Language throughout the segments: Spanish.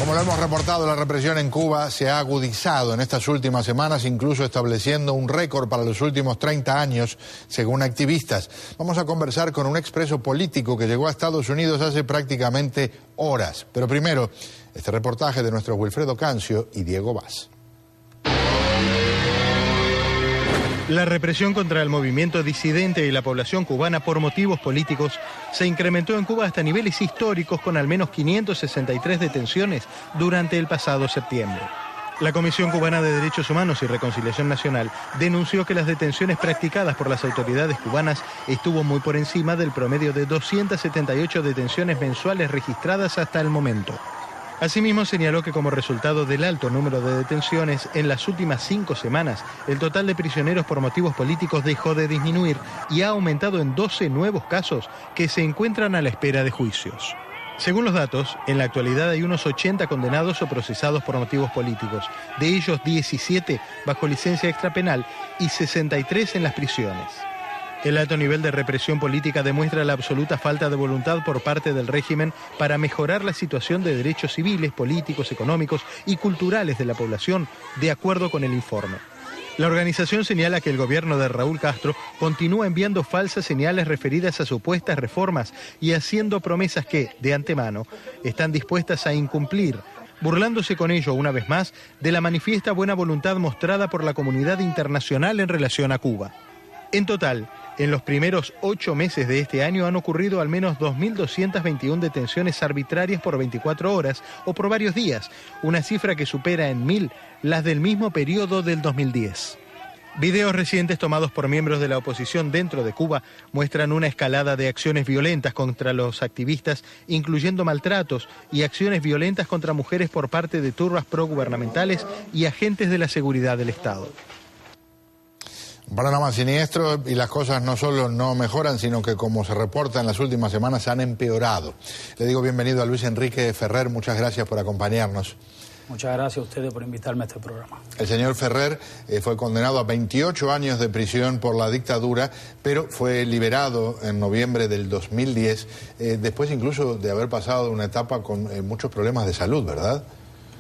Como lo hemos reportado, la represión en Cuba se ha agudizado en estas últimas semanas, incluso estableciendo un récord para los últimos 30 años, según activistas. Vamos a conversar con un expreso político que llegó a Estados Unidos hace prácticamente horas. Pero primero, este reportaje de nuestros Wilfredo Cancio y Diego Vaz. La represión contra el movimiento disidente y la población cubana por motivos políticos se incrementó en Cuba hasta niveles históricos, con al menos 563 detenciones durante el pasado septiembre. La Comisión Cubana de Derechos Humanos y Reconciliación Nacional denunció que las detenciones practicadas por las autoridades cubanas estuvo muy por encima del promedio de 278 detenciones mensuales registradas hasta el momento. Asimismo, señaló que como resultado del alto número de detenciones, en las últimas 5 semanas, el total de prisioneros por motivos políticos dejó de disminuir y ha aumentado en 12 nuevos casos que se encuentran a la espera de juicios. Según los datos, en la actualidad hay unos 80 condenados o procesados por motivos políticos, de ellos 17 bajo licencia extrapenal y 63 en las prisiones. El alto nivel de represión política demuestra la absoluta falta de voluntad por parte del régimen para mejorar la situación de derechos civiles, políticos, económicos y culturales de la población, de acuerdo con el informe. La organización señala que el gobierno de Raúl Castro continúa enviando falsas señales referidas a supuestas reformas y haciendo promesas que, de antemano, están dispuestas a incumplir, burlándose con ello, una vez más, de la manifiesta buena voluntad mostrada por la comunidad internacional en relación a Cuba. En total, en los primeros 8 meses de este año han ocurrido al menos 2.221 detenciones arbitrarias por 24 horas o por varios días, una cifra que supera en 1.000 las del mismo periodo del 2010. Videos recientes tomados por miembros de la oposición dentro de Cuba muestran una escalada de acciones violentas contra los activistas, incluyendo maltratos y acciones violentas contra mujeres por parte de turbas progubernamentales y agentes de la seguridad del Estado. Un panorama siniestro, y las cosas no solo no mejoran, sino que, como se reporta en las últimas semanas, se han empeorado. Le digo bienvenido a Luis Enrique Ferrer, muchas gracias por acompañarnos. Muchas gracias a ustedes por invitarme a este programa. El señor Ferrer fue condenado a 28 años de prisión por la dictadura, pero fue liberado en noviembre del 2010, después incluso de haber pasado una etapa con muchos problemas de salud, ¿verdad?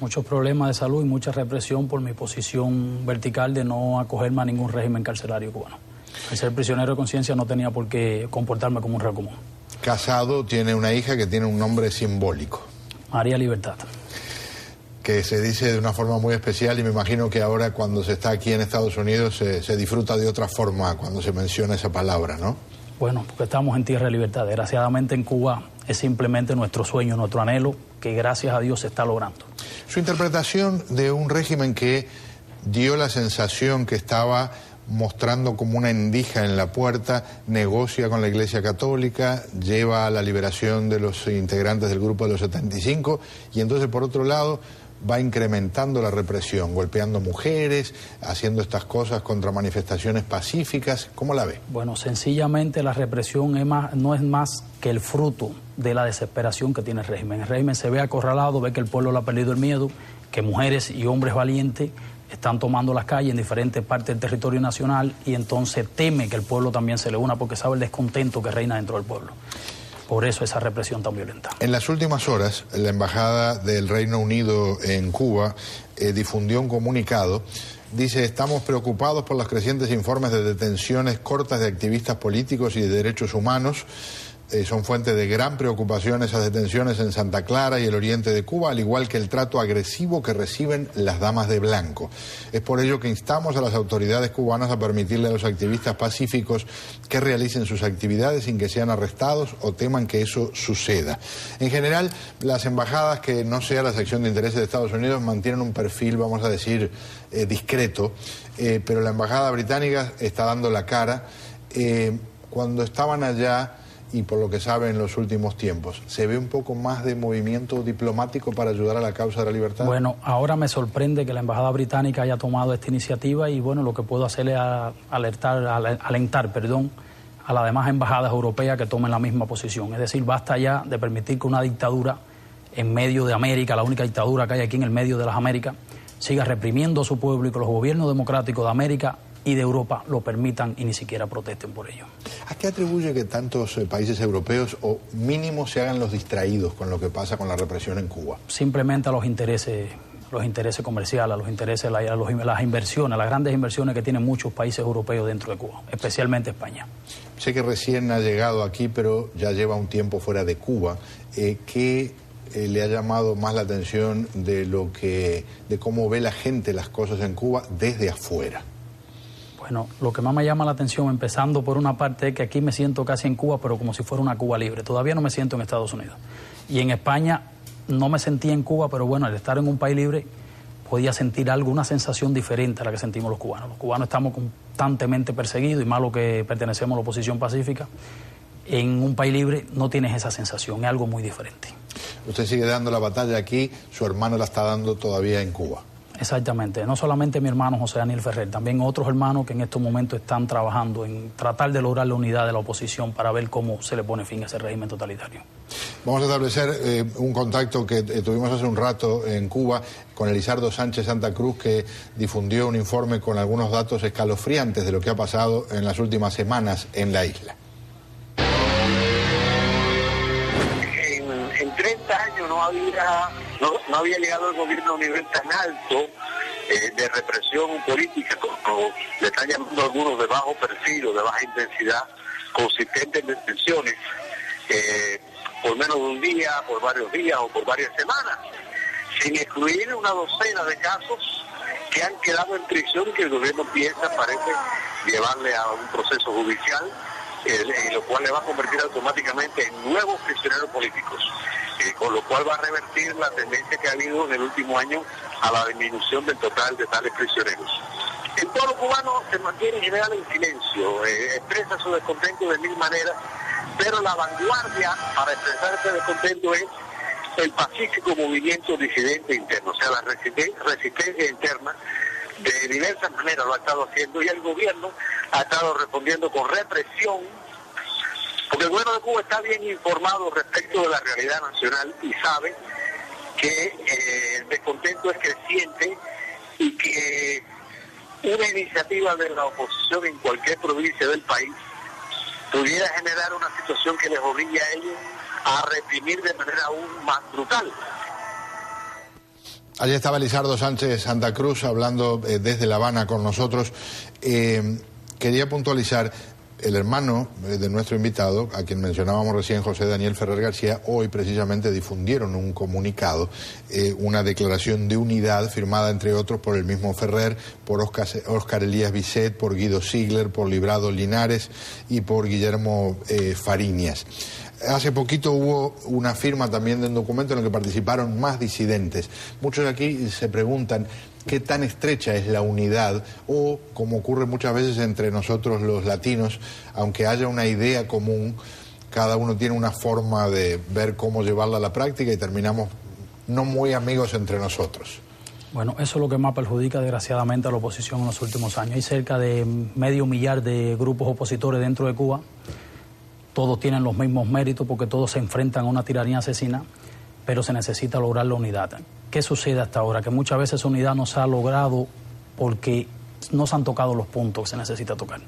Muchos problemas de salud y mucha represión por mi posición vertical de no acogerme a ningún régimen carcelario cubano. Al ser prisionero de conciencia no tenía por qué comportarme como un réu común. Casado, tiene una hija que tiene un nombre simbólico. María Libertad. Que se dice de una forma muy especial, y me imagino que ahora cuando se está aquí en Estados Unidos se disfruta de otra forma cuando se menciona esa palabra, ¿no? Bueno, porque estamos en tierra de libertad. Desgraciadamente en Cuba es simplemente nuestro sueño, nuestro anhelo, que gracias a Dios se está logrando. Su interpretación de un régimen que dio la sensación que estaba mostrando como una endija en la puerta, negocia con la Iglesia Católica, lleva a la liberación de los integrantes del grupo de los 75, y entonces por otro lado va incrementando la represión, golpeando mujeres, haciendo estas cosas contra manifestaciones pacíficas. ¿Cómo la ve? Bueno, sencillamente la represión no es más que el fruto de la desesperación que tiene el régimen. El régimen se ve acorralado, ve que el pueblo le ha perdido el miedo, que mujeres y hombres valientes están tomando las calles en diferentes partes del territorio nacional, y entonces teme que el pueblo también se le una porque sabe el descontento que reina dentro del pueblo. Por eso esa represión tan violenta. En las últimas horas, la Embajada del Reino Unido en Cuba difundió un comunicado. Dice: estamos preocupados por los crecientes informes de detenciones cortas de activistas políticos y de derechos humanos. Son fuente de gran preocupación esas detenciones en Santa Clara y el oriente de Cuba, al igual que el trato agresivo que reciben las damas de blanco. Es por ello que instamos a las autoridades cubanas a permitirle a los activistas pacíficos que realicen sus actividades sin que sean arrestados o teman que eso suceda. En general, las embajadas que no sea la sección de intereses de Estados Unidos mantienen un perfil, vamos a decir, discreto, pero la embajada británica está dando la cara. Cuando estaban allá, y por lo que sabe en los últimos tiempos, ¿se ve un poco más de movimiento diplomático para ayudar a la causa de la libertad? Bueno, ahora me sorprende que la embajada británica haya tomado esta iniciativa, y bueno, lo que puedo hacer es alentar a las demás embajadas europeas que tomen la misma posición. Es decir, basta ya de permitir que una dictadura en medio de América, la única dictadura que hay aquí en el medio de las Américas, siga reprimiendo a su pueblo, y que los gobiernos democráticos de América y de Europa lo permitan y ni siquiera protesten por ello. ¿A qué atribuye que tantos países europeos o mínimo se hagan los distraídos con lo que pasa con la represión en Cuba? Simplemente a los intereses comerciales, a los intereses, las inversiones, las grandes inversiones que tienen muchos países europeos dentro de Cuba, especialmente España. Sé que recién ha llegado aquí, pero ya lleva un tiempo fuera de Cuba. ¿Qué le ha llamado más la atención de cómo ve la gente las cosas en Cuba desde afuera? Bueno, lo que más me llama la atención, empezando por una parte, es que aquí me siento casi en Cuba, pero como si fuera una Cuba libre. Todavía no me siento en Estados Unidos. Y en España no me sentía en Cuba, pero bueno, al estar en un país libre podía sentir algo, una sensación diferente a la que sentimos los cubanos. Los cubanos estamos constantemente perseguidos, y más lo que pertenecemos a la oposición pacífica. En un país libre no tienes esa sensación, es algo muy diferente. Usted sigue dando la batalla aquí, su hermano la está dando todavía en Cuba. Exactamente, no solamente mi hermano José Daniel Ferrer, también otros hermanos que en estos momentos están trabajando en tratar de lograr la unidad de la oposición para ver cómo se le pone fin a ese régimen totalitario. Vamos a establecer un contacto que tuvimos hace un rato en Cuba con Elizardo Sánchez Santa Cruz, que difundió un informe con algunos datos escalofriantes de lo que ha pasado en las últimas semanas en la isla. En 30 años no había llegado el gobierno a un nivel tan alto de represión política, como le están llamando algunos, de bajo perfil o de baja intensidad, consistente en detenciones por menos de un día, por varios días o por varias semanas, sin excluir una docena de casos que han quedado en prisión y que el gobierno parece llevarle a un proceso judicial, lo cual le va a convertir automáticamente en nuevos prisioneros políticos, con lo cual va a revertir la tendencia que ha habido en el último año a la disminución del total de tales prisioneros. El pueblo cubano se mantiene en general en silencio, expresa su descontento de mil maneras, pero la vanguardia para expresar ese descontento es el pacífico movimiento disidente interno, o sea, la resistencia interna. De diversas maneras lo ha estado haciendo, y el gobierno ha estado respondiendo con represión, porque el gobierno de Cuba está bien informado respecto de la realidad nacional y sabe que el descontento es creciente y que una iniciativa de la oposición en cualquier provincia del país pudiera generar una situación que les obligue a ellos a reprimir de manera aún más brutal. Allí estaba Elizardo Sánchez Santa Cruz hablando desde La Habana con nosotros. Quería puntualizar, el hermano de nuestro invitado, a quien mencionábamos recién, José Daniel Ferrer García, hoy precisamente difundieron un comunicado, una declaración de unidad firmada entre otros por el mismo Ferrer, por Óscar Elías Bisset, por Guido Ziegler, por Librado Linares y por Guillermo Fariñas. Hace poquito hubo una firma también de un documento en el que participaron más disidentes. Muchos de aquí se preguntan qué tan estrecha es la unidad, o, como ocurre muchas veces entre nosotros los latinos, aunque haya una idea común, cada uno tiene una forma de ver cómo llevarla a la práctica y terminamos no muy amigos entre nosotros. Bueno, eso es lo que más perjudica desgraciadamente a la oposición en los últimos años. Hay cerca de 500,000 de grupos opositores dentro de Cuba. Todos tienen los mismos méritos porque todos se enfrentan a una tiranía asesina, pero se necesita lograr la unidad. ¿Qué sucede hasta ahora? Que muchas veces esa unidad no se ha logrado porque no se han tocado los puntos que se necesita tocar.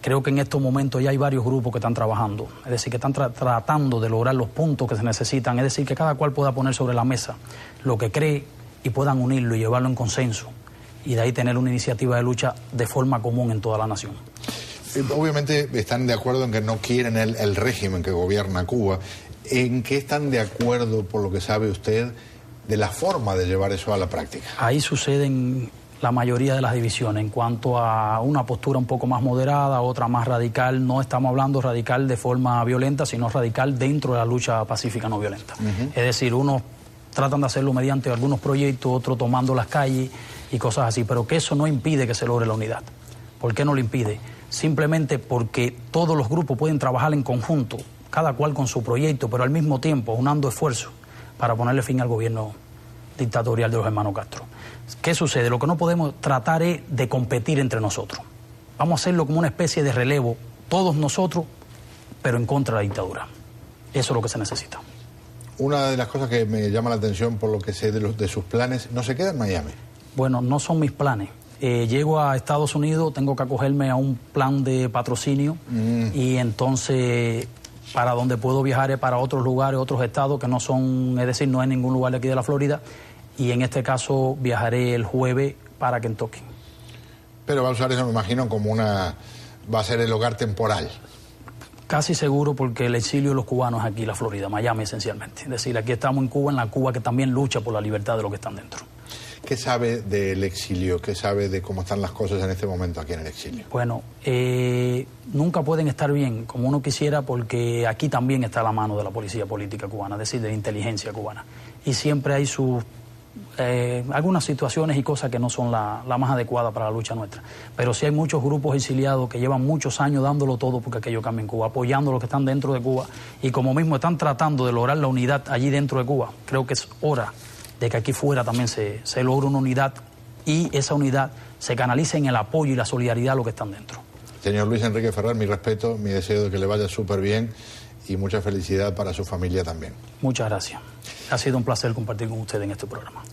Creo que en estos momentos ya hay varios grupos que están trabajando, es decir, que están tratando de lograr los puntos que se necesitan, es decir, que cada cual pueda poner sobre la mesa lo que cree y puedan unirlo y llevarlo en consenso, y de ahí tener una iniciativa de lucha de forma común en toda la nación. Obviamente están de acuerdo en que no quieren el régimen que gobierna Cuba. ¿En qué están de acuerdo, por lo que sabe usted, de la forma de llevar eso a la práctica? Ahí suceden la mayoría de las divisiones en cuanto a una postura un poco más moderada, otra más radical. No estamos hablando radical de forma violenta, sino radical dentro de la lucha pacífica no violenta. Es decir, unos tratan de hacerlo mediante algunos proyectos, otros tomando las calles y cosas así, pero que eso no impide que se logre la unidad. ¿Por qué no lo impide? Simplemente porque todos los grupos pueden trabajar en conjunto, cada cual con su proyecto, pero al mismo tiempo unando esfuerzos para ponerle fin al gobierno dictatorial de los hermanos Castro. ¿Qué sucede? Lo que no podemos tratar es de competir entre nosotros. Vamos a hacerlo como una especie de relevo, todos nosotros, pero en contra de la dictadura. Eso es lo que se necesita. Una de las cosas que me llama la atención por lo que sé de sus planes, ¿no se queda en Miami? Bueno, no son mis planes. Llego a Estados Unidos, tengo que acogerme a un plan de patrocinio y entonces para donde puedo viajar es para otros lugares, otros estados que no son, es decir, no hay ningún lugar de aquí de la Florida, y en este caso viajaré el jueves para Kentucky. Pero va a usar eso, me imagino, como va a ser el hogar temporal. Casi seguro, porque el exilio de los cubanos es aquí, la Florida, Miami esencialmente. Es decir, aquí estamos en Cuba, en la Cuba que también lucha por la libertad de los que están dentro. ¿Qué sabe del exilio? ¿Qué sabe de cómo están las cosas en este momento aquí en el exilio? Bueno, nunca pueden estar bien como uno quisiera, porque aquí también está la mano de la policía política cubana, es decir, de la inteligencia cubana. Y siempre hay sus algunas situaciones y cosas que no son la más adecuada para la lucha nuestra. Pero sí hay muchos grupos exiliados que llevan muchos años dándolo todo porque aquello cambie en Cuba, apoyando a los que están dentro de Cuba, y como mismo están tratando de lograr la unidad allí dentro de Cuba. Creo que es hora de que aquí fuera también se logre una unidad, y esa unidad se canalice en el apoyo y la solidaridad a los que están dentro. Señor Luis Enrique Ferrer, mi respeto, mi deseo de que le vaya súper bien y mucha felicidad para su familia también. Muchas gracias. Ha sido un placer compartir con usted en este programa.